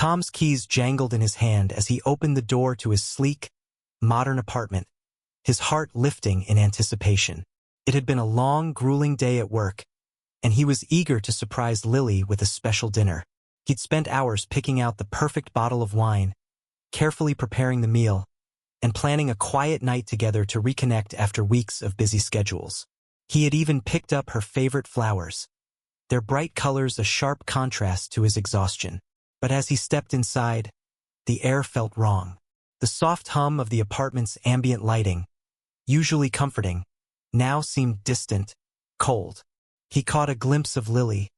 Tom's keys jangled in his hand as he opened the door to his sleek, modern apartment, his heart lifting in anticipation. It had been a long, grueling day at work, and he was eager to surprise Lily with a special dinner. He'd spent hours picking out the perfect bottle of wine, carefully preparing the meal, and planning a quiet night together to reconnect after weeks of busy schedules. He had even picked up her favorite flowers, their bright colors a sharp contrast to his exhaustion. But as he stepped inside, the air felt wrong. The soft hum of the apartment's ambient lighting, usually comforting, now seemed distant, cold. He caught a glimpse of Lily,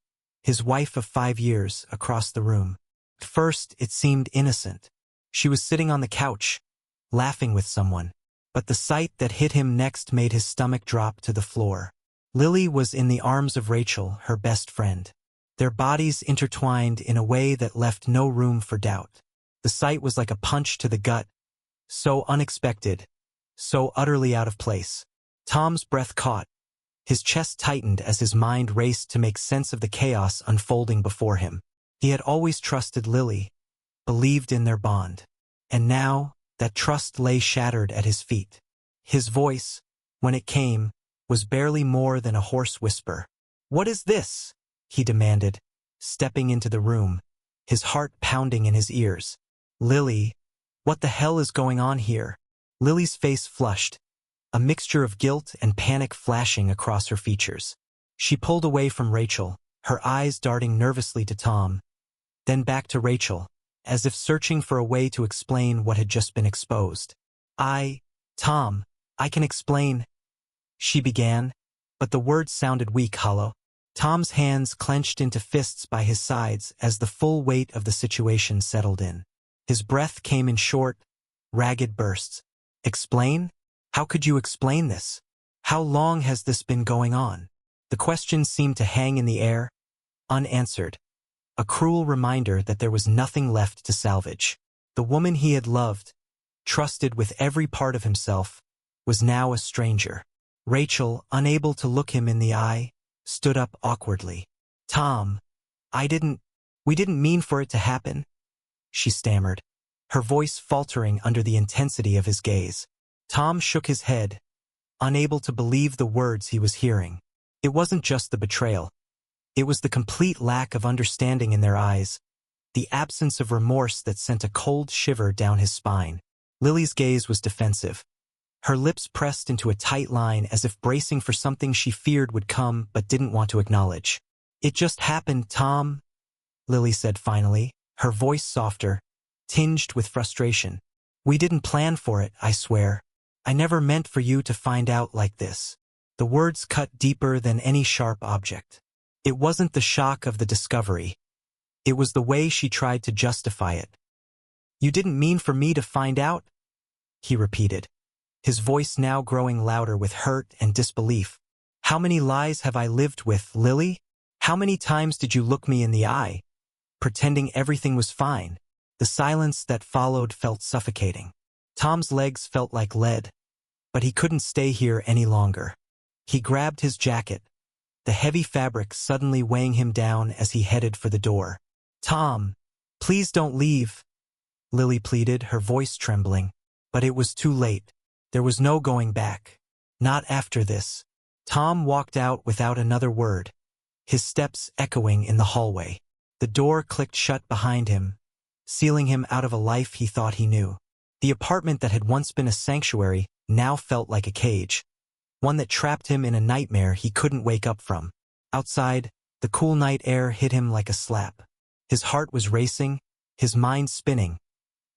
his wife of 5 years, across the room. At first, it seemed innocent. She was sitting on the couch, laughing with someone. But the sight that hit him next made his stomach drop to the floor. Lily was in the arms of Rachel, her best friend. Their bodies intertwined in a way that left no room for doubt. The sight was like a punch to the gut, so unexpected, so utterly out of place. Tom's breath caught. His chest tightened as his mind raced to make sense of the chaos unfolding before him. He had always trusted Lily, believed in their bond. And now, that trust lay shattered at his feet. His voice, when it came, was barely more than a hoarse whisper. "What is this?" he demanded, stepping into the room, his heart pounding in his ears. "Lily, what the hell is going on here?" Lily's face flushed, a mixture of guilt and panic flashing across her features. She pulled away from Rachel, her eyes darting nervously to Tom, then back to Rachel, as if searching for a way to explain what had just been exposed. Tom, I can explain," she began, but the words sounded weak, hollow. Tom's hands clenched into fists by his sides as the full weight of the situation settled in. His breath came in short, ragged bursts. "Explain? How could you explain this? How long has this been going on?" The question seemed to hang in the air, unanswered, a cruel reminder that there was nothing left to salvage. The woman he had loved, trusted with every part of himself, was now a stranger. Rachel, unable to look him in the eye, stood up awkwardly. "Tom, we didn't mean for it to happen," she stammered, her voice faltering under the intensity of his gaze. Tom shook his head, unable to believe the words he was hearing. It wasn't just the betrayal. It was the complete lack of understanding in their eyes, the absence of remorse that sent a cold shiver down his spine. Lily's gaze was defensive, her lips pressed into a tight line as if bracing for something she feared would come but didn't want to acknowledge. "It just happened, Tom," Lily said finally, her voice softer, tinged with frustration. "We didn't plan for it, I swear. I never meant for you to find out like this." The words cut deeper than any sharp object. It wasn't the shock of the discovery. It was the way she tried to justify it. "You didn't mean for me to find out?" he repeated, his voice now growing louder with hurt and disbelief. "How many lies have I lived with, Lily? How many times did you look me in the eye, pretending everything was fine?" The silence that followed felt suffocating. Tom's legs felt like lead, but he couldn't stay here any longer. He grabbed his jacket, the heavy fabric suddenly weighing him down as he headed for the door. "Tom, please don't leave," Lily pleaded, her voice trembling. But it was too late. There was no going back. Not after this. Tom walked out without another word, his steps echoing in the hallway. The door clicked shut behind him, sealing him out of a life he thought he knew. The apartment that had once been a sanctuary now felt like a cage, one that trapped him in a nightmare he couldn't wake up from. Outside, the cool night air hit him like a slap. His heart was racing, his mind spinning,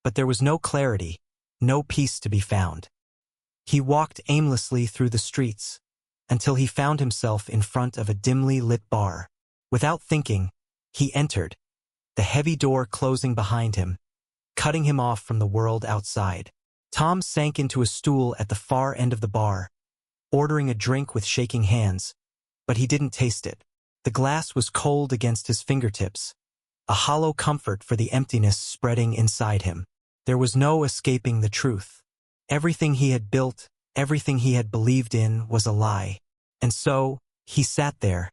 but there was no clarity, no peace to be found. He walked aimlessly through the streets until he found himself in front of a dimly lit bar. Without thinking, he entered, the heavy door closing behind him, cutting him off from the world outside. Tom sank into a stool at the far end of the bar, ordering a drink with shaking hands, but he didn't taste it. The glass was cold against his fingertips, a hollow comfort for the emptiness spreading inside him. There was no escaping the truth. Everything he had built, everything he had believed in was a lie. And so, he sat there,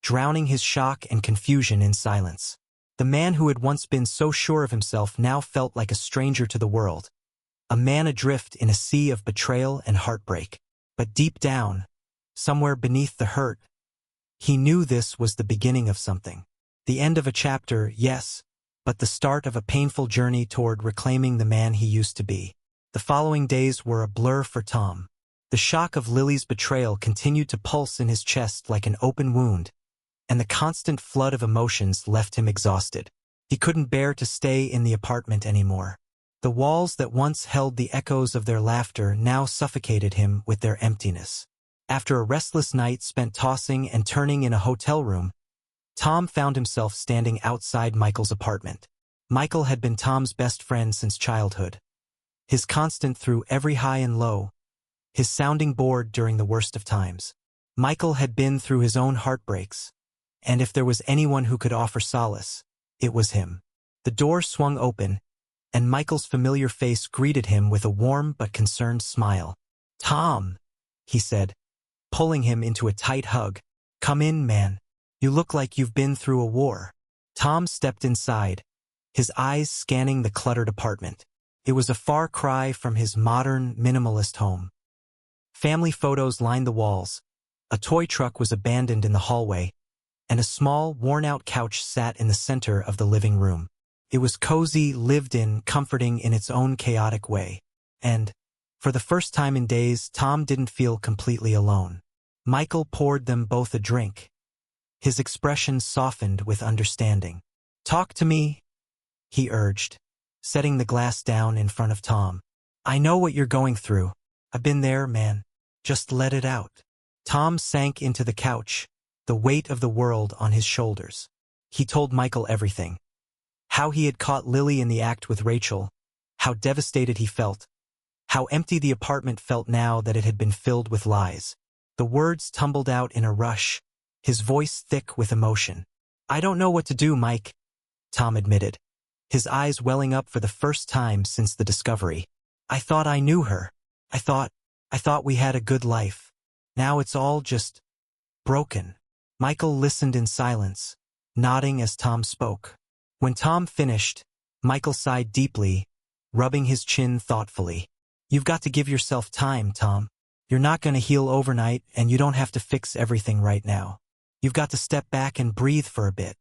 drowning his shock and confusion in silence. The man who had once been so sure of himself now felt like a stranger to the world, a man adrift in a sea of betrayal and heartbreak. But deep down, somewhere beneath the hurt, he knew this was the beginning of something. The end of a chapter, yes, but the start of a painful journey toward reclaiming the man he used to be. The following days were a blur for Tom. The shock of Lily's betrayal continued to pulse in his chest like an open wound, and the constant flood of emotions left him exhausted. He couldn't bear to stay in the apartment anymore. The walls that once held the echoes of their laughter now suffocated him with their emptiness. After a restless night spent tossing and turning in a hotel room, Tom found himself standing outside Michael's apartment. Michael had been Tom's best friend since childhood. His constant through every high and low, his sounding board during the worst of times. Michael had been through his own heartbreaks, and if there was anyone who could offer solace, it was him. The door swung open, and Michael's familiar face greeted him with a warm but concerned smile. "Tom," he said, pulling him into a tight hug. "Come in, man. You look like you've been through a war." Tom stepped inside, his eyes scanning the cluttered apartment. It was a far cry from his modern, minimalist home. Family photos lined the walls, a toy truck was abandoned in the hallway, and a small, worn-out couch sat in the center of the living room. It was cozy, lived in, comforting in its own chaotic way. And, for the first time in days, Tom didn't feel completely alone. Michael poured them both a drink. His expression softened with understanding. "Talk to me," he urged, setting the glass down in front of Tom. "I know what you're going through. I've been there, man. Just let it out." Tom sank into the couch, the weight of the world on his shoulders. He told Michael everything. How he had caught Lily in the act with Rachel, how devastated he felt, how empty the apartment felt now that it had been filled with lies. The words tumbled out in a rush, his voice thick with emotion. "I don't know what to do, Mike," Tom admitted, his eyes welling up for the first time since the discovery. "I thought I knew her. I thought we had a good life. Now it's all just broken." Michael listened in silence, nodding as Tom spoke. When Tom finished, Michael sighed deeply, rubbing his chin thoughtfully. "You've got to give yourself time, Tom. You're not going to heal overnight, and you don't have to fix everything right now. You've got to step back and breathe for a bit."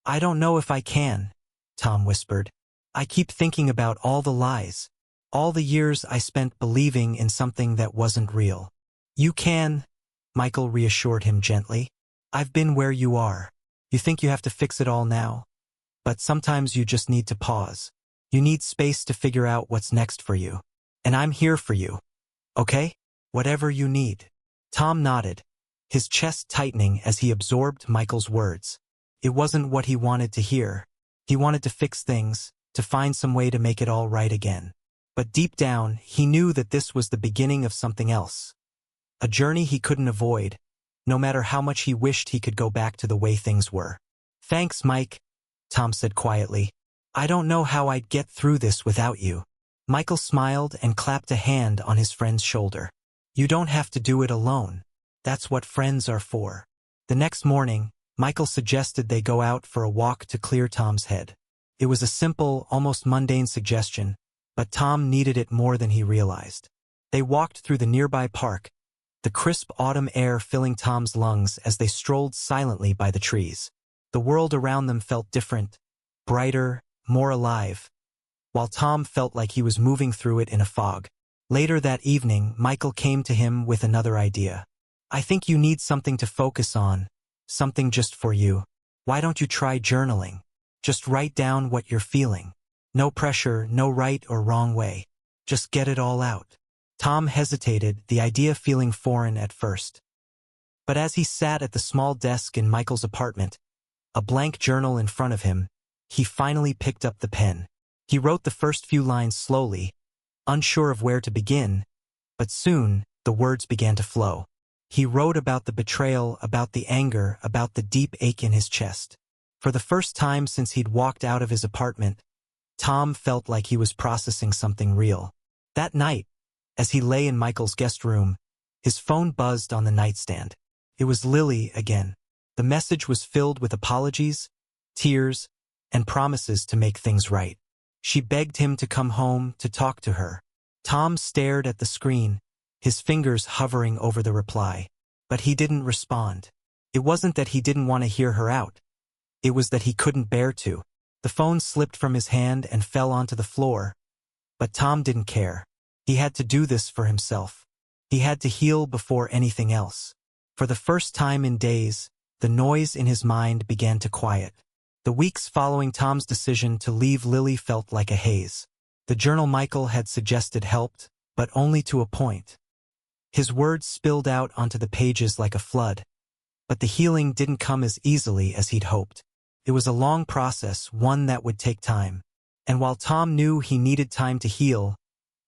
"I don't know if I can," Tom whispered. "I keep thinking about all the lies, all the years I spent believing in something that wasn't real." "You can," Michael reassured him gently. "I've been where you are. You think you have to fix it all now, but sometimes you just need to pause. You need space to figure out what's next for you. And I'm here for you. Okay? Whatever you need." Tom nodded, his chest tightening as he absorbed Michael's words. It wasn't what he wanted to hear. He wanted to fix things, to find some way to make it all right again. But deep down, he knew that this was the beginning of something else. A journey he couldn't avoid, no matter how much he wished he could go back to the way things were. "Thanks, Mike," Tom said quietly. "I don't know how I'd get through this without you." Michael smiled and clapped a hand on his friend's shoulder. "You don't have to do it alone. That's what friends are for." The next morning, Michael suggested they go out for a walk to clear Tom's head. It was a simple, almost mundane suggestion, but Tom needed it more than he realized. They walked through the nearby park, the crisp autumn air filling Tom's lungs as they strolled silently by the trees. The world around them felt different, brighter, more alive, while Tom felt like he was moving through it in a fog. Later that evening, Michael came to him with another idea. "I think you need something to focus on, something just for you. Why don't you try journaling? Just write down what you're feeling. No pressure, no right or wrong way. Just get it all out." Tom hesitated, the idea feeling foreign at first. But as he sat at the small desk in Michael's apartment, a blank journal in front of him, he finally picked up the pen. He wrote the first few lines slowly, unsure of where to begin, but soon the words began to flow. He wrote about the betrayal, about the anger, about the deep ache in his chest. For the first time since he'd walked out of his apartment, Tom felt like he was processing something real. That night, as he lay in Michael's guest room, his phone buzzed on the nightstand. It was Lily again. The message was filled with apologies, tears, and promises to make things right. She begged him to come home to talk to her. Tom stared at the screen, his fingers hovering over the reply. But he didn't respond. It wasn't that he didn't want to hear her out. It was that he couldn't bear to. The phone slipped from his hand and fell onto the floor. But Tom didn't care. He had to do this for himself. He had to heal before anything else. For the first time in days, the noise in his mind began to quiet. The weeks following Tom's decision to leave Lily felt like a haze. The journal Michael had suggested helped, but only to a point. His words spilled out onto the pages like a flood. But the healing didn't come as easily as he'd hoped. It was a long process, one that would take time. And while Tom knew he needed time to heal,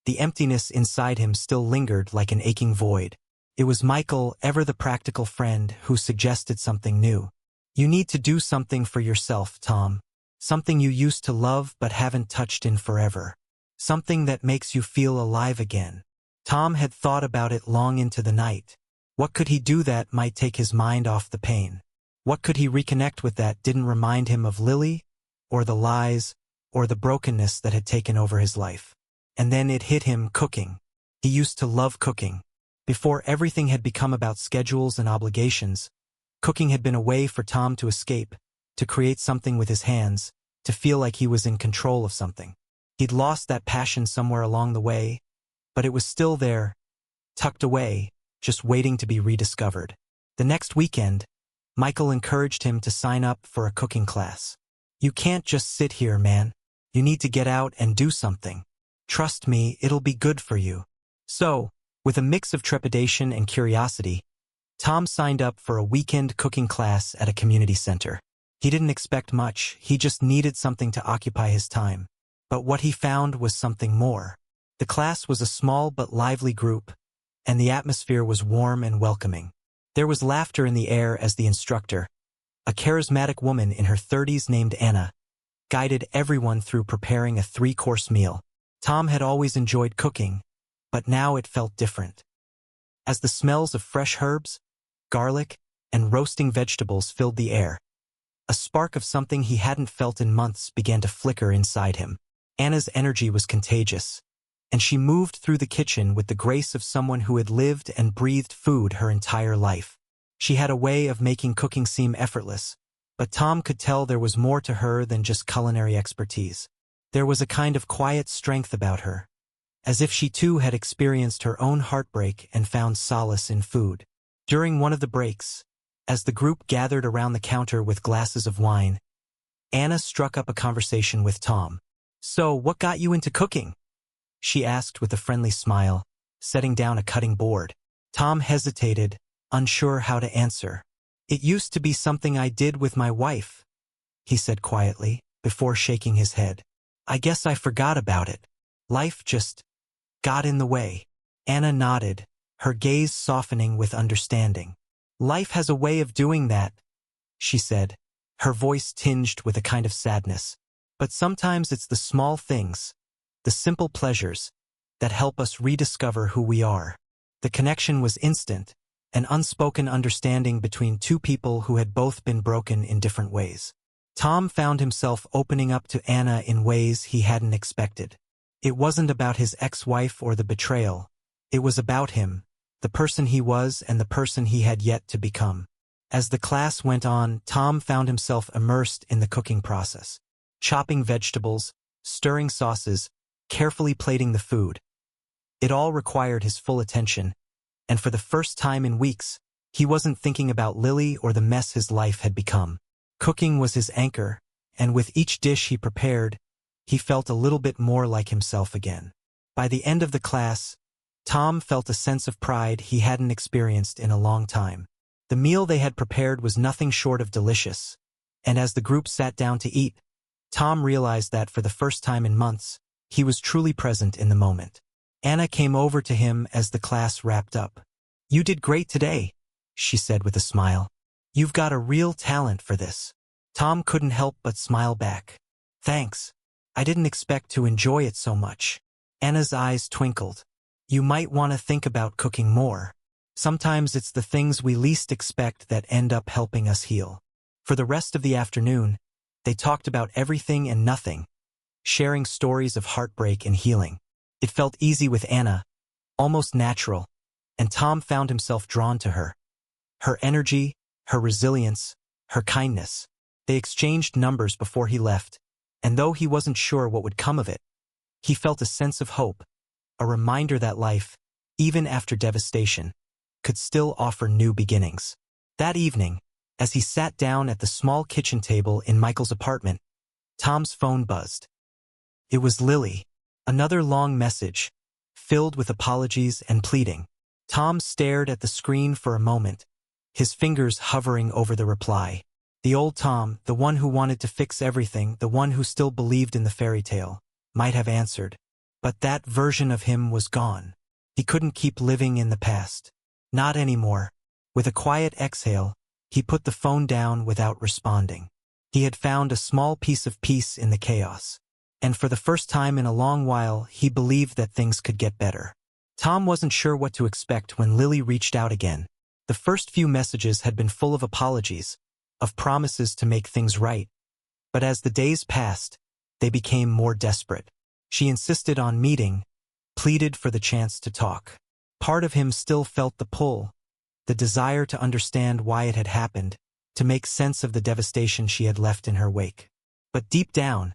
the emptiness inside him still lingered like an aching void. It was Michael, ever the practical friend, who suggested something new. You need to do something for yourself, Tom. Something you used to love but haven't touched in forever. Something that makes you feel alive again. Tom had thought about it long into the night. What could he do that might take his mind off the pain? What could he reconnect with that didn't remind him of Lily, or the lies, or the brokenness that had taken over his life? And then it hit him: cooking. He used to love cooking. Before everything had become about schedules and obligations, cooking had been a way for Tom to escape, to create something with his hands, to feel like he was in control of something. He'd lost that passion somewhere along the way, but it was still there, tucked away, just waiting to be rediscovered. The next weekend, Michael encouraged him to sign up for a cooking class. You can't just sit here, man. You need to get out and do something. Trust me, it'll be good for you. So, with a mix of trepidation and curiosity, Tom signed up for a weekend cooking class at a community center. He didn't expect much, he just needed something to occupy his time. But what he found was something more. The class was a small but lively group, and the atmosphere was warm and welcoming. There was laughter in the air as the instructor, a charismatic woman in her 30s named Anna, guided everyone through preparing a 3-course meal. Tom had always enjoyed cooking, but now it felt different. As the smells of fresh herbs, garlic, and roasting vegetables filled the air, a spark of something he hadn't felt in months began to flicker inside him. Anna's energy was contagious, and she moved through the kitchen with the grace of someone who had lived and breathed food her entire life. She had a way of making cooking seem effortless, but Tom could tell there was more to her than just culinary expertise. There was a kind of quiet strength about her, as if she too had experienced her own heartbreak and found solace in food. During one of the breaks, as the group gathered around the counter with glasses of wine, Anna struck up a conversation with Tom. "So, what got you into cooking?" she asked with a friendly smile, setting down a cutting board. Tom hesitated, unsure how to answer. "It used to be something I did with my wife," he said quietly, before shaking his head. "I guess I forgot about it. Life just got in the way." Anna nodded, her gaze softening with understanding. "Life has a way of doing that," she said, her voice tinged with a kind of sadness. "But sometimes it's the small things, the simple pleasures, that help us rediscover who we are." The connection was instant, an unspoken understanding between two people who had both been broken in different ways. Tom found himself opening up to Anna in ways he hadn't expected. It wasn't about his ex-wife or the betrayal. It was about him, the person he was and the person he had yet to become. As the class went on, Tom found himself immersed in the cooking process. Chopping vegetables, stirring sauces, carefully plating the food. It all required his full attention, and for the first time in weeks, he wasn't thinking about Lily or the mess his life had become. Cooking was his anchor, and with each dish he prepared, he felt a little bit more like himself again. By the end of the class, Tom felt a sense of pride he hadn't experienced in a long time. The meal they had prepared was nothing short of delicious, and as the group sat down to eat, Tom realized that for the first time in months, he was truly present in the moment. Anna came over to him as the class wrapped up. "You did great today," she said with a smile. "You've got a real talent for this." Tom couldn't help but smile back. "Thanks. I didn't expect to enjoy it so much." Anna's eyes twinkled. "You might want to think about cooking more. Sometimes it's the things we least expect that end up helping us heal." For the rest of the afternoon, They talked about everything and nothing, sharing stories of heartbreak and healing. It felt easy with Anna, almost natural, and Tom found himself drawn to her. Her energy, her resilience, her kindness. They exchanged numbers before he left, and though he wasn't sure what would come of it, he felt a sense of hope, a reminder that life, even after devastation, could still offer new beginnings. That evening, as he sat down at the small kitchen table in Michael's apartment, Tom's phone buzzed. It was Lily. Another long message, filled with apologies and pleading. Tom stared at the screen for a moment, his fingers hovering over the reply. The old Tom, the one who wanted to fix everything, the one who still believed in the fairy tale, might have answered. But that version of him was gone. He couldn't keep living in the past. Not anymore. With a quiet exhale, he put the phone down without responding. He had found a small piece of peace in the chaos. And for the first time in a long while, he believed that things could get better. Tom wasn't sure what to expect when Lily reached out again. The first few messages had been full of apologies, of promises to make things right. But as the days passed, they became more desperate. She insisted on meeting, pleaded for the chance to talk. Part of him still felt the pull, the desire to understand why it had happened, to make sense of the devastation she had left in her wake. But deep down,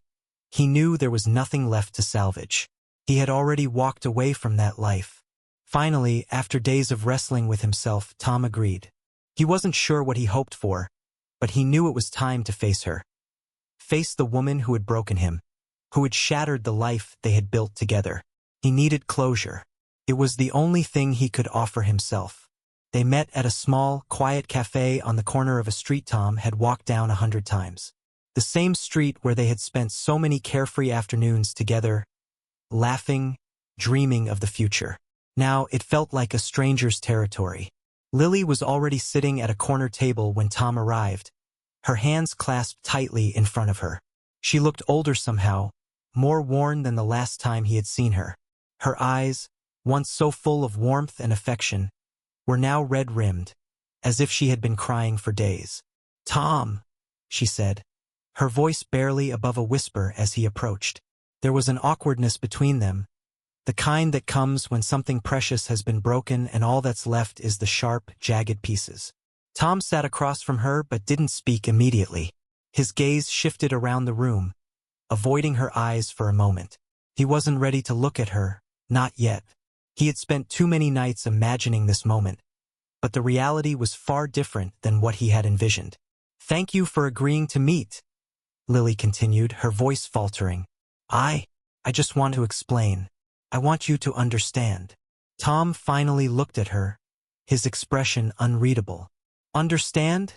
he knew there was nothing left to salvage. He had already walked away from that life. Finally, after days of wrestling with himself, Tom agreed. He wasn't sure what he hoped for, but he knew it was time to face her. Face the woman who had broken him, who had shattered the life they had built together. He needed closure. It was the only thing he could offer himself. They met at a small, quiet cafe on the corner of a street Tom had walked down 100 times. The same street where they had spent so many carefree afternoons together, laughing, dreaming of the future. Now it felt like a stranger's territory. Lily was already sitting at a corner table when Tom arrived, her hands clasped tightly in front of her. She looked older somehow, more worn than the last time he had seen her. Her eyes, once so full of warmth and affection, were now red-rimmed, as if she had been crying for days. "Tom," she said, her voice barely above a whisper as he approached. There was an awkwardness between them, the kind that comes when something precious has been broken and all that's left is the sharp, jagged pieces. Tom sat across from her but didn't speak immediately. His gaze shifted around the room, avoiding her eyes for a moment. He wasn't ready to look at her, not yet. He had spent too many nights imagining this moment, but the reality was far different than what he had envisioned. "Thank you for agreeing to meet," Lily continued, her voice faltering. I just want to explain. I want you to understand." Tom finally looked at her, his expression unreadable. "Understand?"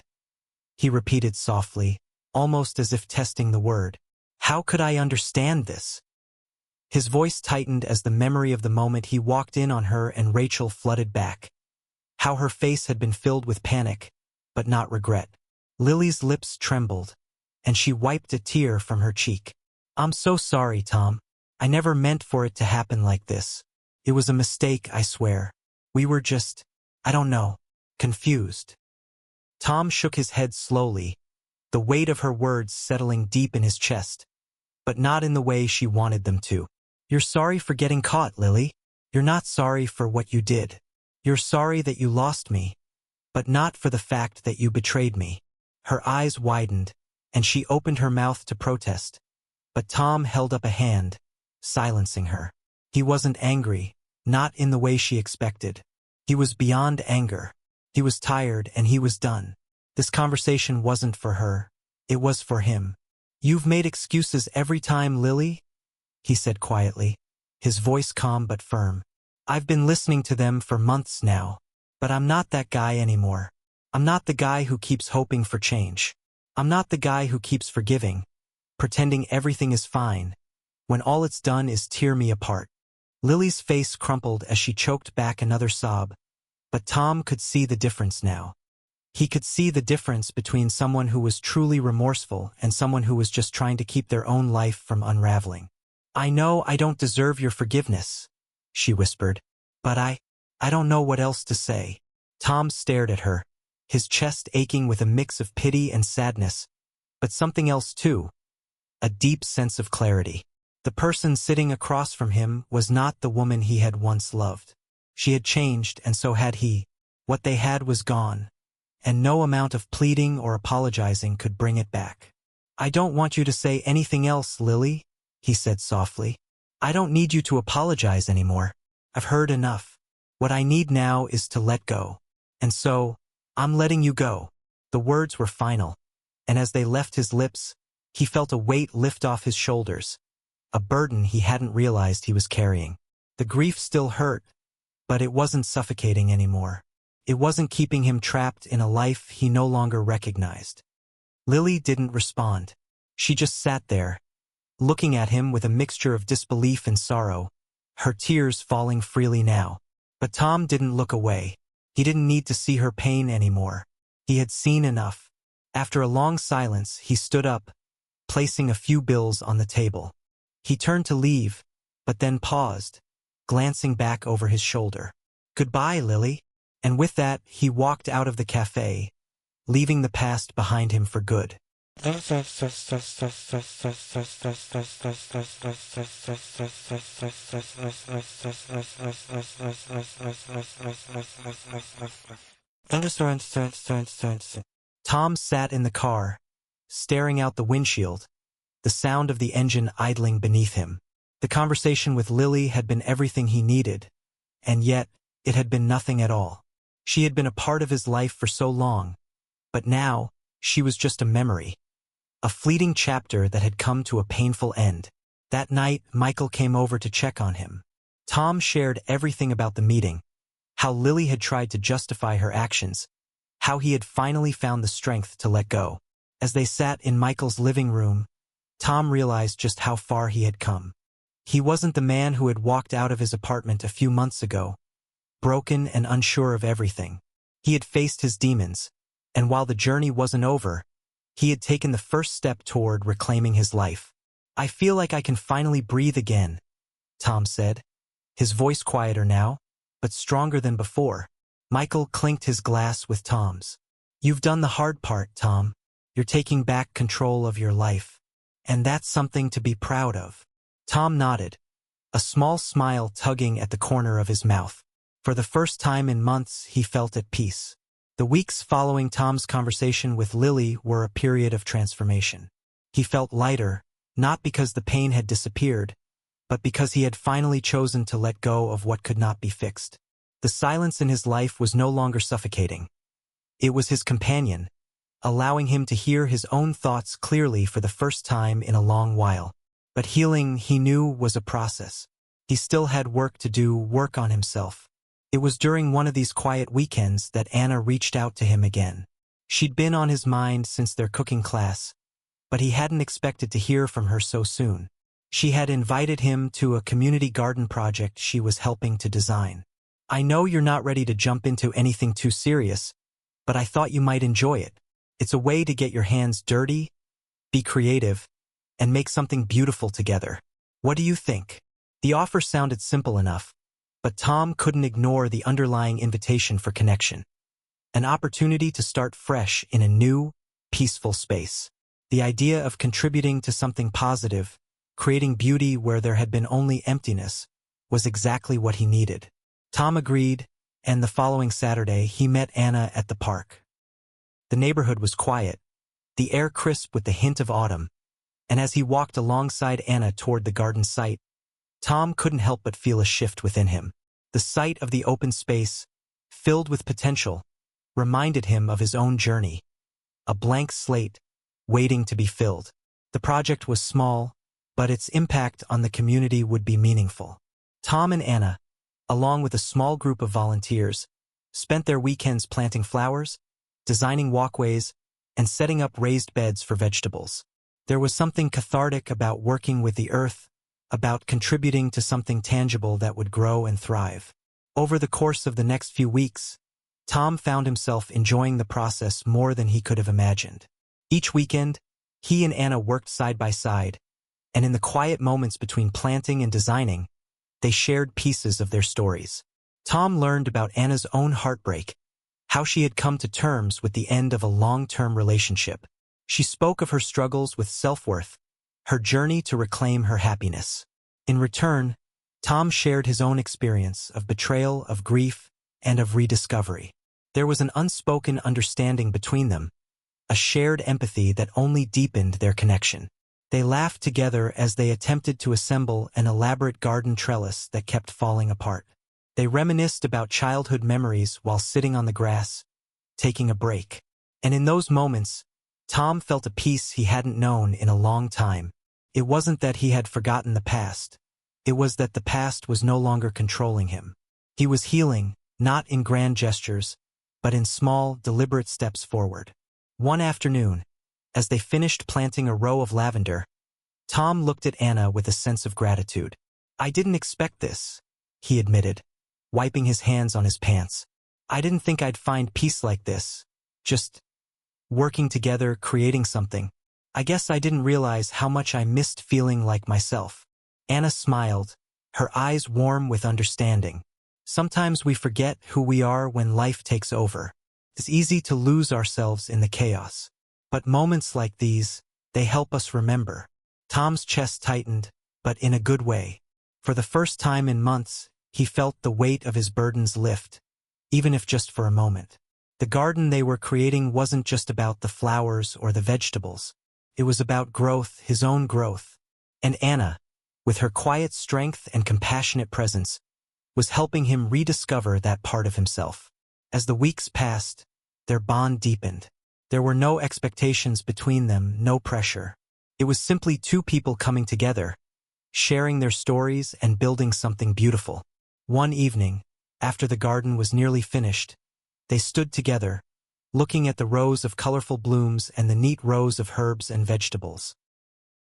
he repeated softly, almost as if testing the word. "How could I understand this?" His voice tightened as the memory of the moment he walked in on her and Rachel flooded back. How her face had been filled with panic, but not regret. Lily's lips trembled, and she wiped a tear from her cheek. "I'm so sorry, Tom. I never meant for it to happen like this. It was a mistake, I swear. We were just, I don't know, confused." Tom shook his head slowly, the weight of her words settling deep in his chest, but not in the way she wanted them to. "You're sorry for getting caught, Lily. You're not sorry for what you did. You're sorry that you lost me, but not for the fact that you betrayed me." Her eyes widened, and she opened her mouth to protest, but Tom held up a hand, silencing her. He wasn't angry, not in the way she expected. He was beyond anger. He was tired and he was done. This conversation wasn't for her. It was for him. "You've made excuses every time, Lily," he said quietly, his voice calm but firm. "I've been listening to them for months now, but I'm not that guy anymore. I'm not the guy who keeps hoping for change. I'm not the guy who keeps forgiving, pretending everything is fine, when all it's done is tear me apart." Lily's face crumpled as she choked back another sob, but Tom could see the difference now. He could see the difference between someone who was truly remorseful and someone who was just trying to keep their own life from unraveling. "I know I don't deserve your forgiveness," she whispered, "but I don't know what else to say." Tom stared at her, his chest aching with a mix of pity and sadness, but something else too, a deep sense of clarity. The person sitting across from him was not the woman he had once loved. She had changed, and so had he. What they had was gone, and no amount of pleading or apologizing could bring it back. "I don't want you to say anything else, Lily," he said softly. "I don't need you to apologize anymore. I've heard enough. What I need now is to let go. And so, I'm letting you go." The words were final, and as they left his lips, he felt a weight lift off his shoulders, a burden he hadn't realized he was carrying. The grief still hurt, but it wasn't suffocating anymore. It wasn't keeping him trapped in a life he no longer recognized. Lily didn't respond. She just sat there, looking at him with a mixture of disbelief and sorrow, her tears falling freely now. But Tom didn't look away. He didn't need to see her pain anymore. He had seen enough. After a long silence, he stood up, placing a few bills on the table. He turned to leave, but then paused, glancing back over his shoulder. "Goodbye, Lily." And with that, he walked out of the cafe, leaving the past behind him for good. Tom sat in the car, staring out the windshield, the sound of the engine idling beneath him. The conversation with Lily had been everything he needed, and yet it had been nothing at all. She had been a part of his life for so long, but now she was just a memory, a fleeting chapter that had come to a painful end. That night, Michael came over to check on him. Tom shared everything about the meeting, how Lily had tried to justify her actions, how he had finally found the strength to let go. As they sat in Michael's living room, Tom realized just how far he had come. He wasn't the man who had walked out of his apartment a few months ago, broken and unsure of everything. He had faced his demons, and while the journey wasn't over, he had taken the first step toward reclaiming his life. "I feel like I can finally breathe again," Tom said, his voice quieter now, but stronger than before. Michael clinked his glass with Tom's. "You've done the hard part, Tom. You're taking back control of your life, and that's something to be proud of." Tom nodded, a small smile tugging at the corner of his mouth. For the first time in months, he felt at peace. The weeks following Tom's conversation with Lily were a period of transformation. He felt lighter, not because the pain had disappeared, but because he had finally chosen to let go of what could not be fixed. The silence in his life was no longer suffocating. It was his companion, allowing him to hear his own thoughts clearly for the first time in a long while. But healing, he knew, was a process. He still had work to do, work on himself. It was during one of these quiet weekends that Anna reached out to him again. She'd been on his mind since their cooking class, but he hadn't expected to hear from her so soon. She had invited him to a community garden project she was helping to design. "I know you're not ready to jump into anything too serious, but I thought you might enjoy it. It's a way to get your hands dirty, be creative, and make something beautiful together. What do you think?" The offer sounded simple enough, but Tom couldn't ignore the underlying invitation for connection. An opportunity to start fresh in a new, peaceful space. The idea of contributing to something positive, creating beauty where there had been only emptiness, was exactly what he needed. Tom agreed, and the following Saturday he met Anna at the park. The neighborhood was quiet, the air crisp with the hint of autumn, and as he walked alongside Anna toward the garden site, Tom couldn't help but feel a shift within him. The sight of the open space, filled with potential, reminded him of his own journey, a blank slate, waiting to be filled. The project was small, but its impact on the community would be meaningful. Tom and Anna, along with a small group of volunteers, spent their weekends planting flowers, designing walkways, and setting up raised beds for vegetables. There was something cathartic about working with the earth, about contributing to something tangible that would grow and thrive. Over the course of the next few weeks, Tom found himself enjoying the process more than he could have imagined. Each weekend, he and Anna worked side by side, and in the quiet moments between planting and designing, they shared pieces of their stories. Tom learned about Anna's own heartbreak, how she had come to terms with the end of a long-term relationship, She spoke of her struggles with self-worth, her journey to reclaim her happiness. In return, Tom shared his own experience of betrayal, of grief, and of rediscovery. There was an unspoken understanding between them, a shared empathy that only deepened their connection. They laughed together as they attempted to assemble an elaborate garden trellis that kept falling apart. They reminisced about childhood memories while sitting on the grass, taking a break. And in those moments, Tom felt a peace he hadn't known in a long time. It wasn't that he had forgotten the past. It was that the past was no longer controlling him. He was healing, not in grand gestures, but in small, deliberate steps forward. One afternoon, as they finished planting a row of lavender, Tom looked at Anna with a sense of gratitude. "I didn't expect this," he admitted, wiping his hands on his pants. "I didn't think I'd find peace like this. Just working together, creating something. I guess I didn't realize how much I missed feeling like myself." Anna smiled, her eyes warm with understanding. "Sometimes we forget who we are when life takes over. It's easy to lose ourselves in the chaos. But moments like these, they help us remember." Tom's chest tightened, but in a good way. For the first time in months, he felt the weight of his burdens lift, even if just for a moment. The garden they were creating wasn't just about the flowers or the vegetables. It was about growth, his own growth. And Anna, with her quiet strength and compassionate presence, was helping him rediscover that part of himself. As the weeks passed, their bond deepened. There were no expectations between them, no pressure. It was simply two people coming together, sharing their stories and building something beautiful. One evening, after the garden was nearly finished, they stood together, looking at the rows of colorful blooms and the neat rows of herbs and vegetables.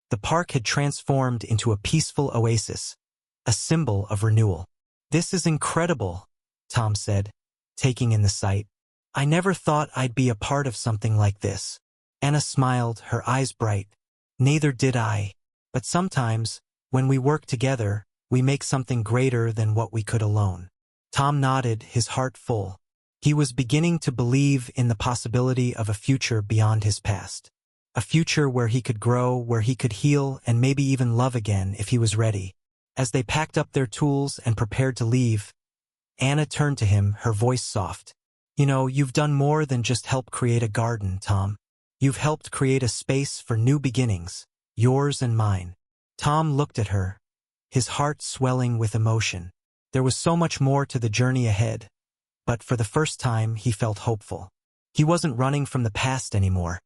The park had transformed into a peaceful oasis, a symbol of renewal. "This is incredible," Tom said, taking in the sight. "I never thought I'd be a part of something like this." Anna smiled, her eyes bright. "Neither did I. But sometimes, when we work together, we make something greater than what we could alone." Tom nodded, his heart full. He was beginning to believe in the possibility of a future beyond his past. A future where he could grow, where he could heal, and maybe even love again if he was ready. As they packed up their tools and prepared to leave, Anna turned to him, her voice soft. "You know, you've done more than just help create a garden, Tom. You've helped create a space for new beginnings, yours and mine." Tom looked at her, his heart swelling with emotion. There was so much more to the journey ahead, but for the first time he felt hopeful. He wasn't running from the past anymore.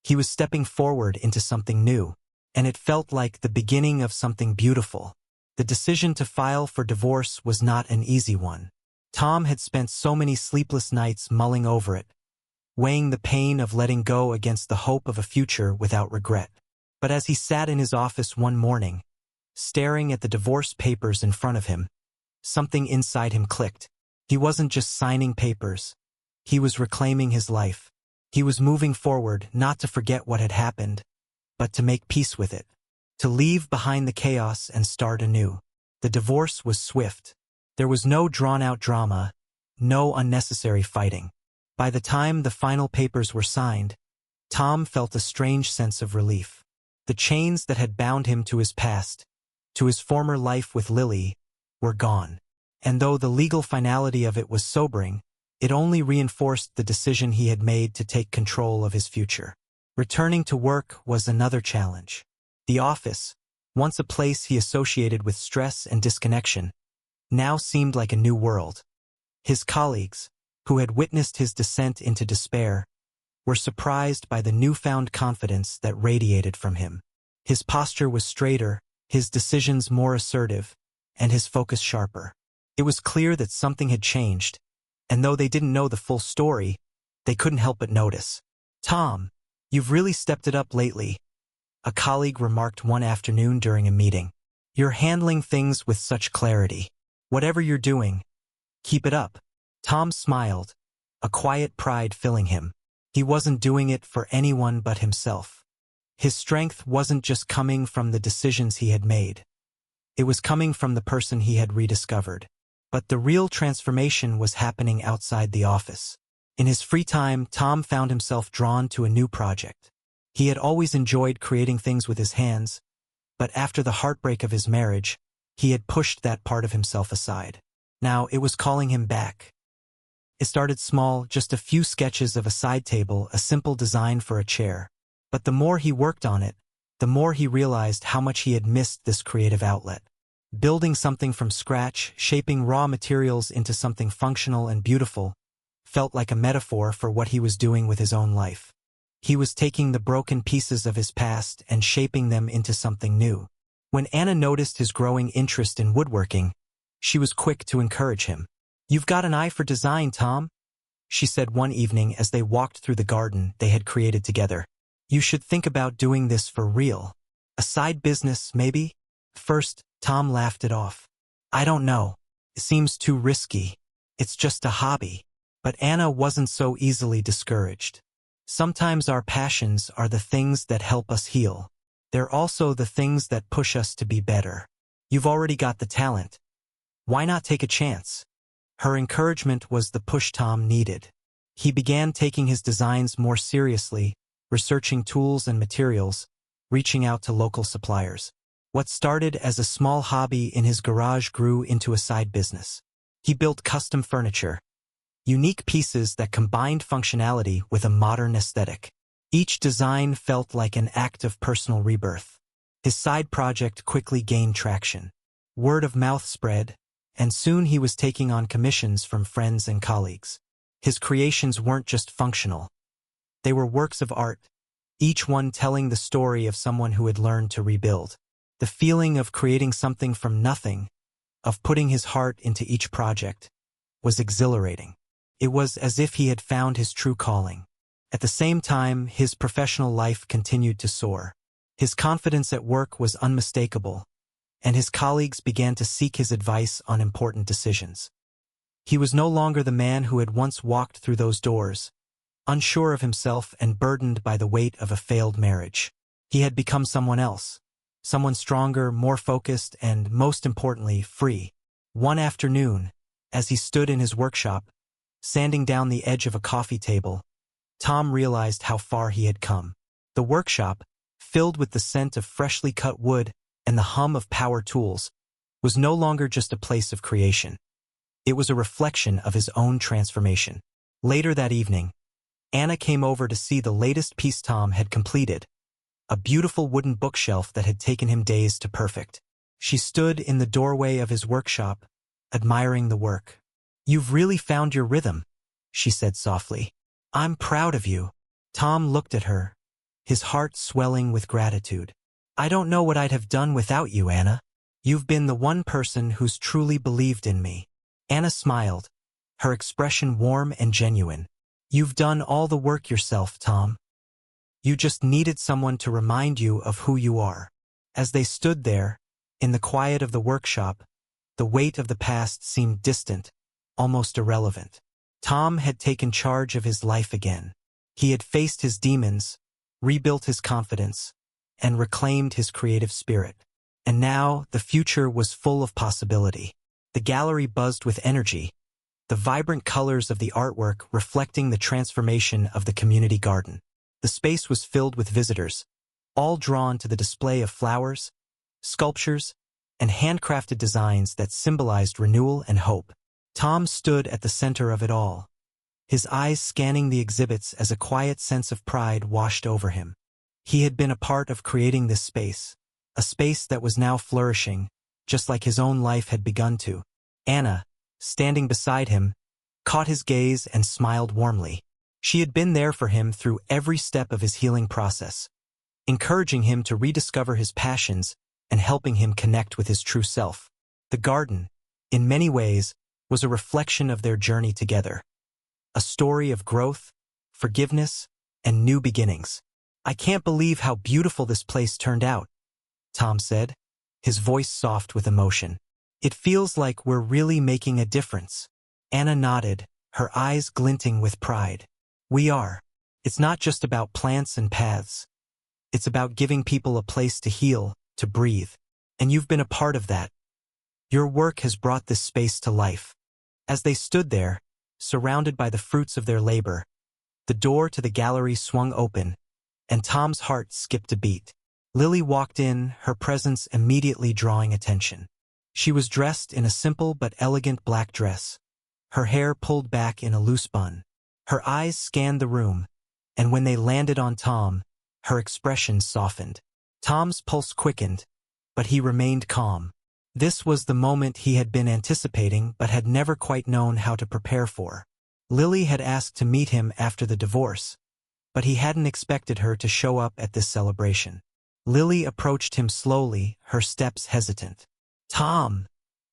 He was stepping forward into something new, and it felt like the beginning of something beautiful. The decision to file for divorce was not an easy one. Tom had spent so many sleepless nights mulling over it, weighing the pain of letting go against the hope of a future without regret. But as he sat in his office one morning, staring at the divorce papers in front of him, something inside him clicked. He wasn't just signing papers. He was reclaiming his life. He was moving forward, not to forget what had happened, but to make peace with it, to leave behind the chaos and start anew. The divorce was swift. There was no drawn-out drama, no unnecessary fighting. By the time the final papers were signed, Tom felt a strange sense of relief. The chains that had bound him to his past, to his former life with Lily, were gone. And though the legal finality of it was sobering, it only reinforced the decision he had made to take control of his future. Returning to work was another challenge. The office, once a place he associated with stress and disconnection, now seemed like a new world. His colleagues, who had witnessed his descent into despair, were surprised by the newfound confidence that radiated from him. His posture was straighter, his decisions more assertive, and his focus sharper. It was clear that something had changed, and though they didn't know the full story, they couldn't help but notice. "Tom, you've really stepped it up lately," a colleague remarked one afternoon during a meeting. "You're handling things with such clarity. Whatever you're doing, keep it up." Tom smiled, a quiet pride filling him. He wasn't doing it for anyone but himself. His strength wasn't just coming from the decisions he had made. It was coming from the person he had rediscovered. But the real transformation was happening outside the office. In his free time, Tom found himself drawn to a new project. He had always enjoyed creating things with his hands, but after the heartbreak of his marriage, he had pushed that part of himself aside. Now it was calling him back. It started small, just a few sketches of a side table, a simple design for a chair. But the more he worked on it, the more he realized how much he had missed this creative outlet. Building something from scratch, shaping raw materials into something functional and beautiful, felt like a metaphor for what he was doing with his own life. He was taking the broken pieces of his past and shaping them into something new. When Anna noticed his growing interest in woodworking, she was quick to encourage him. "You've got an eye for design, Tom," she said one evening as they walked through the garden they had created together. "You should think about doing this for real. A side business, maybe?" First, Tom laughed it off. "I don't know. It seems too risky. It's just a hobby." But Anna wasn't so easily discouraged. Sometimes our passions are the things that help us heal. They're also the things that push us to be better. You've already got the talent. Why not take a chance? Her encouragement was the push Tom needed. He began taking his designs more seriously, researching tools and materials, reaching out to local suppliers. What started as a small hobby in his garage grew into a side business. He built custom furniture, unique pieces that combined functionality with a modern aesthetic. Each design felt like an act of personal rebirth. His side project quickly gained traction. Word of mouth spread, and soon he was taking on commissions from friends and colleagues. His creations weren't just functional. They were works of art, each one telling the story of someone who had learned to rebuild. The feeling of creating something from nothing, of putting his heart into each project, was exhilarating. It was as if he had found his true calling. At the same time, his professional life continued to soar. His confidence at work was unmistakable, and his colleagues began to seek his advice on important decisions. He was no longer the man who had once walked through those doors, unsure of himself and burdened by the weight of a failed marriage. He had become someone else, someone stronger, more focused, and, most importantly, free. One afternoon, as he stood in his workshop, sanding down the edge of a coffee table, Tom realized how far he had come. The workshop, filled with the scent of freshly cut wood and the hum of power tools, was no longer just a place of creation. It was a reflection of his own transformation. Later that evening, Anna came over to see the latest piece Tom had completed, a beautiful wooden bookshelf that had taken him days to perfect. She stood in the doorway of his workshop, admiring the work. "You've really found your rhythm," she said softly. "I'm proud of you." Tom looked at her, his heart swelling with gratitude. "I don't know what I'd have done without you, Anna. You've been the one person who's truly believed in me." Anna smiled, her expression warm and genuine. "You've done all the work yourself, Tom. You just needed someone to remind you of who you are." As they stood there, in the quiet of the workshop, the weight of the past seemed distant, almost irrelevant. Tom had taken charge of his life again. He had faced his demons, rebuilt his confidence, and reclaimed his creative spirit. And now the future was full of possibility. The gallery buzzed with energy, the vibrant colors of the artwork reflecting the transformation of the community garden. The space was filled with visitors, all drawn to the display of flowers, sculptures, and handcrafted designs that symbolized renewal and hope. Tom stood at the center of it all, his eyes scanning the exhibits as a quiet sense of pride washed over him. He had been a part of creating this space, a space that was now flourishing, just like his own life had begun to. Anna, standing beside him, caught his gaze and smiled warmly. She had been there for him through every step of his healing process, encouraging him to rediscover his passions and helping him connect with his true self. The garden, in many ways, was a reflection of their journey together, a story of growth, forgiveness, and new beginnings. "I can't believe how beautiful this place turned out," Tom said, his voice soft with emotion. "It feels like we're really making a difference." Anna nodded, her eyes glinting with pride. "We are. It's not just about plants and paths. It's about giving people a place to heal, to breathe. And you've been a part of that. Your work has brought this space to life." As they stood there, surrounded by the fruits of their labor, the door to the gallery swung open, and Tom's heart skipped a beat. Lily walked in, her presence immediately drawing attention. She was dressed in a simple but elegant black dress, her hair pulled back in a loose bun. Her eyes scanned the room, and when they landed on Tom, her expression softened. Tom's pulse quickened, but he remained calm. This was the moment he had been anticipating but had never quite known how to prepare for. Lily had asked to meet him after the divorce, but he hadn't expected her to show up at this celebration. Lily approached him slowly, her steps hesitant. "Tom,"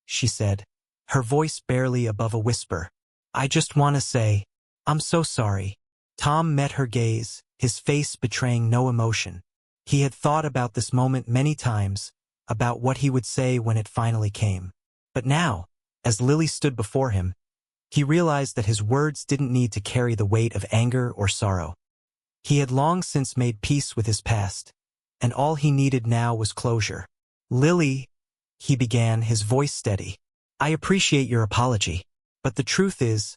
she said, her voice barely above a whisper. "I just want to say, I'm so sorry." Tom met her gaze, his face betraying no emotion. He had thought about this moment many times, about what he would say when it finally came. But now, as Lily stood before him, he realized that his words didn't need to carry the weight of anger or sorrow. He had long since made peace with his past, and all he needed now was closure. "Lily," he began, his voice steady, "I appreciate your apology, but the truth is,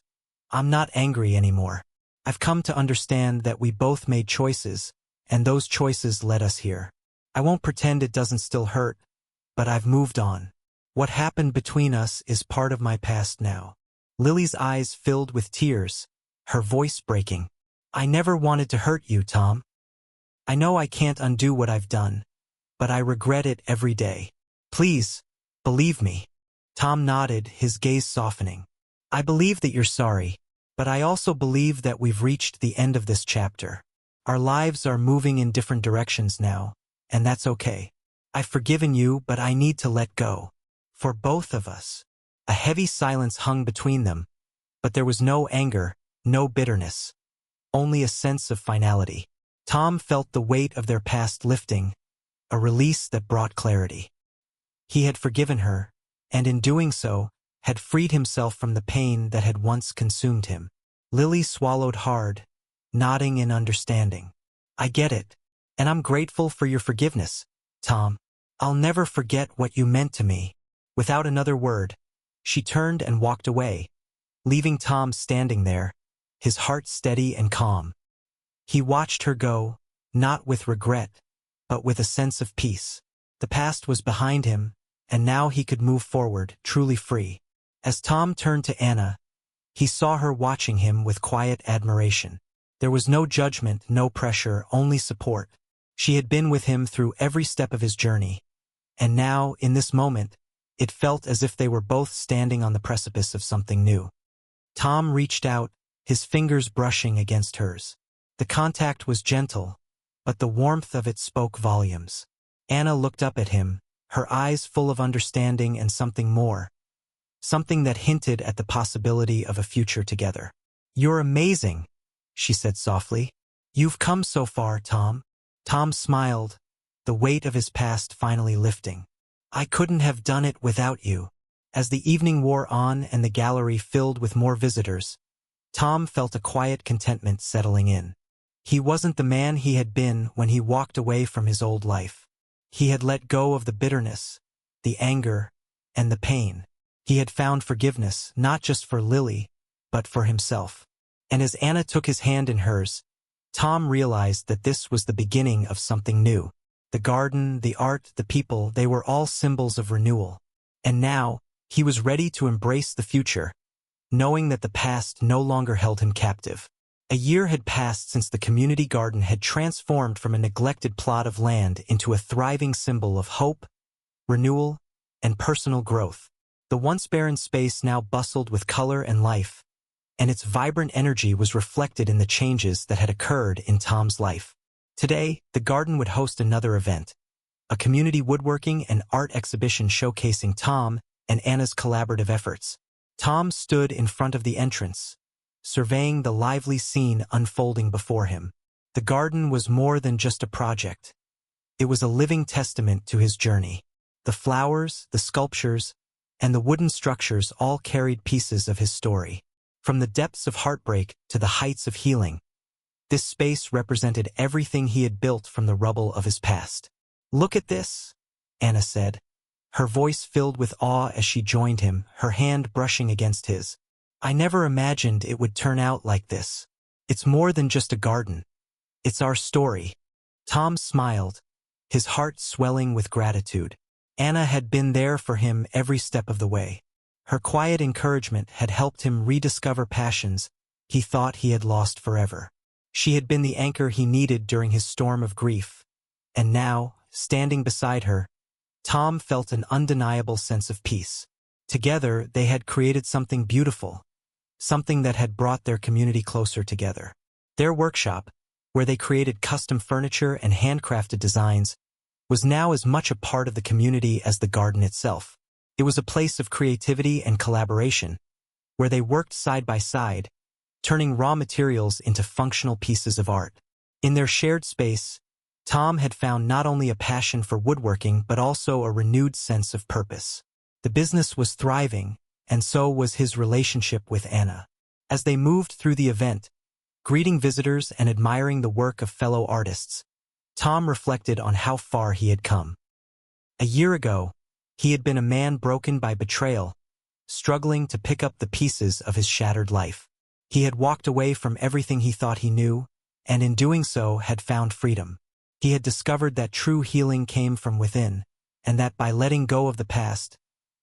I'm not angry anymore. I've come to understand that we both made choices, and those choices led us here. I won't pretend it doesn't still hurt, but I've moved on. What happened between us is part of my past now." Lily's eyes filled with tears, her voice breaking. "I never wanted to hurt you, Tom. I know I can't undo what I've done, but I regret it every day. Please, believe me." Tom nodded, his gaze softening. "I believe that you're sorry, but I also believe that we've reached the end of this chapter. Our lives are moving in different directions now, and that's okay. I've forgiven you, but I need to let go. For both of us." A heavy silence hung between them, but there was no anger, no bitterness, only a sense of finality. Tom felt the weight of their past lifting, a release that brought clarity. He had forgiven her, and in doing so, had freed himself from the pain that had once consumed him. Lily swallowed hard, nodding in understanding. "I get it, and I'm grateful for your forgiveness, Tom. I'll never forget what you meant to me." Without another word, she turned and walked away, leaving Tom standing there, his heart steady and calm. He watched her go, not with regret, but with a sense of peace. The past was behind him, and now he could move forward, truly free. As Tom turned to Anna, he saw her watching him with quiet admiration. There was no judgment, no pressure, only support. She had been with him through every step of his journey, and now, in this moment, it felt as if they were both standing on the precipice of something new. Tom reached out, his fingers brushing against hers. The contact was gentle, but the warmth of it spoke volumes. Anna looked up at him, her eyes full of understanding and something more, something that hinted at the possibility of a future together. "You're amazing," she said softly. "You've come so far, Tom." Tom smiled, the weight of his past finally lifting. "I couldn't have done it without you." As the evening wore on and the gallery filled with more visitors, Tom felt a quiet contentment settling in. He wasn't the man he had been when he walked away from his old life. He had let go of the bitterness, the anger, and the pain. He had found forgiveness, not just for Lily, but for himself. And as Anna took his hand in hers, Tom realized that this was the beginning of something new. The garden, the art, the people, they were all symbols of renewal. And now, he was ready to embrace the future, knowing that the past no longer held him captive. A year had passed since the community garden had transformed from a neglected plot of land into a thriving symbol of hope, renewal, and personal growth. The once barren space now bustled with color and life, and its vibrant energy was reflected in the changes that had occurred in Tom's life. Today, the garden would host another event, a community woodworking and art exhibition showcasing Tom and Anna's collaborative efforts. Tom stood in front of the entrance, surveying the lively scene unfolding before him. The garden was more than just a project. It was a living testament to his journey. The flowers, the sculptures, and the wooden structures all carried pieces of his story. From the depths of heartbreak to the heights of healing, this space represented everything he had built from the rubble of his past. "Look at this," Anna said, her voice filled with awe as she joined him, her hand brushing against his. "I never imagined it would turn out like this. It's more than just a garden. It's our story." Tom smiled, his heart swelling with gratitude. Anna had been there for him every step of the way. Her quiet encouragement had helped him rediscover passions he thought he had lost forever. She had been the anchor he needed during his storm of grief. And now, standing beside her, Tom felt an undeniable sense of peace. Together, they had created something beautiful, something that had brought their community closer together. Their workshop, where they created custom furniture and handcrafted designs, was now as much a part of the community as the garden itself. It was a place of creativity and collaboration, where they worked side by side, turning raw materials into functional pieces of art. In their shared space, Tom had found not only a passion for woodworking but also a renewed sense of purpose. The business was thriving, and so was his relationship with Anna. As they moved through the event, greeting visitors and admiring the work of fellow artists, Tom reflected on how far he had come. A year ago, he had been a man broken by betrayal, struggling to pick up the pieces of his shattered life. He had walked away from everything he thought he knew, and in doing so had found freedom. He had discovered that true healing came from within, and that by letting go of the past,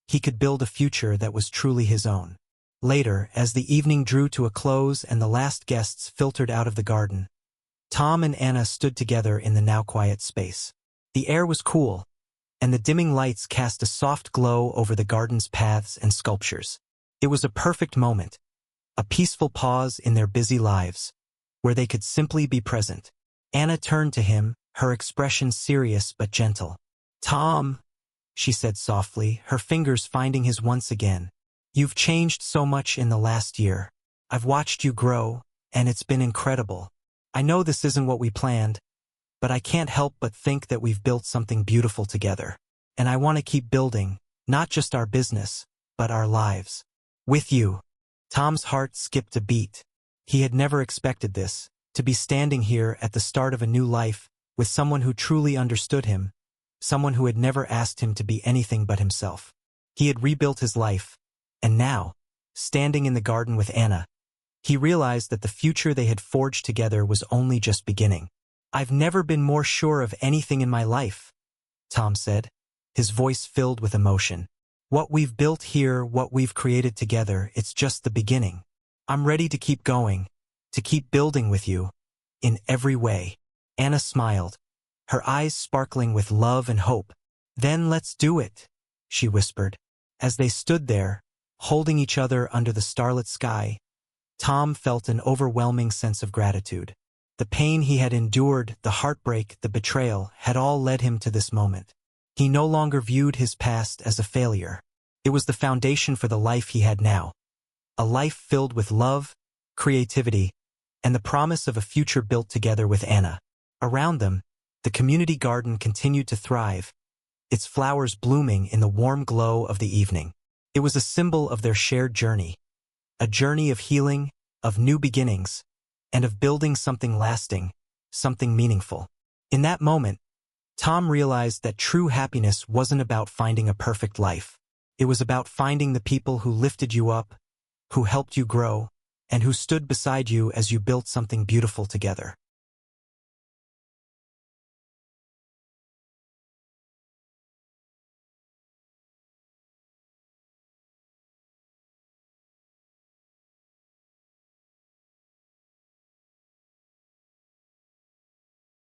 he could build a future that was truly his own. Later, as the evening drew to a close and the last guests filtered out of the garden, Tom and Anna stood together in the now quiet space. The air was cool, and the dimming lights cast a soft glow over the garden's paths and sculptures. It was a perfect moment, a peaceful pause in their busy lives, where they could simply be present. Anna turned to him, her expression serious but gentle. "Tom," she said softly, her fingers finding his once again. "You've changed so much in the last year. I've watched you grow, and it's been incredible. I know this isn't what we planned, but I can't help but think that we've built something beautiful together. And I want to keep building, not just our business, but our lives. With you." Tom's heart skipped a beat. He had never expected this, to be standing here at the start of a new life with someone who truly understood him, someone who had never asked him to be anything but himself. He had rebuilt his life, and now, standing in the garden with Anna, he realized that the future they had forged together was only just beginning. "I've never been more sure of anything in my life," Tom said, his voice filled with emotion. "What we've built here, what we've created together, it's just the beginning. I'm ready to keep going, to keep building with you, in every way." Anna smiled, her eyes sparkling with love and hope. "Then let's do it," she whispered. As they stood there, holding each other under the starlit sky, Tom felt an overwhelming sense of gratitude. The pain he had endured, the heartbreak, the betrayal, had all led him to this moment. He no longer viewed his past as a failure. It was the foundation for the life he had now. A life filled with love, creativity, and the promise of a future built together with Anna. Around them, the community garden continued to thrive, its flowers blooming in the warm glow of the evening. It was a symbol of their shared journey, a journey of healing, of new beginnings, and of building something lasting, something meaningful. In that moment, Tom realized that true happiness wasn't about finding a perfect life. It was about finding the people who lifted you up, who helped you grow, and who stood beside you as you built something beautiful together.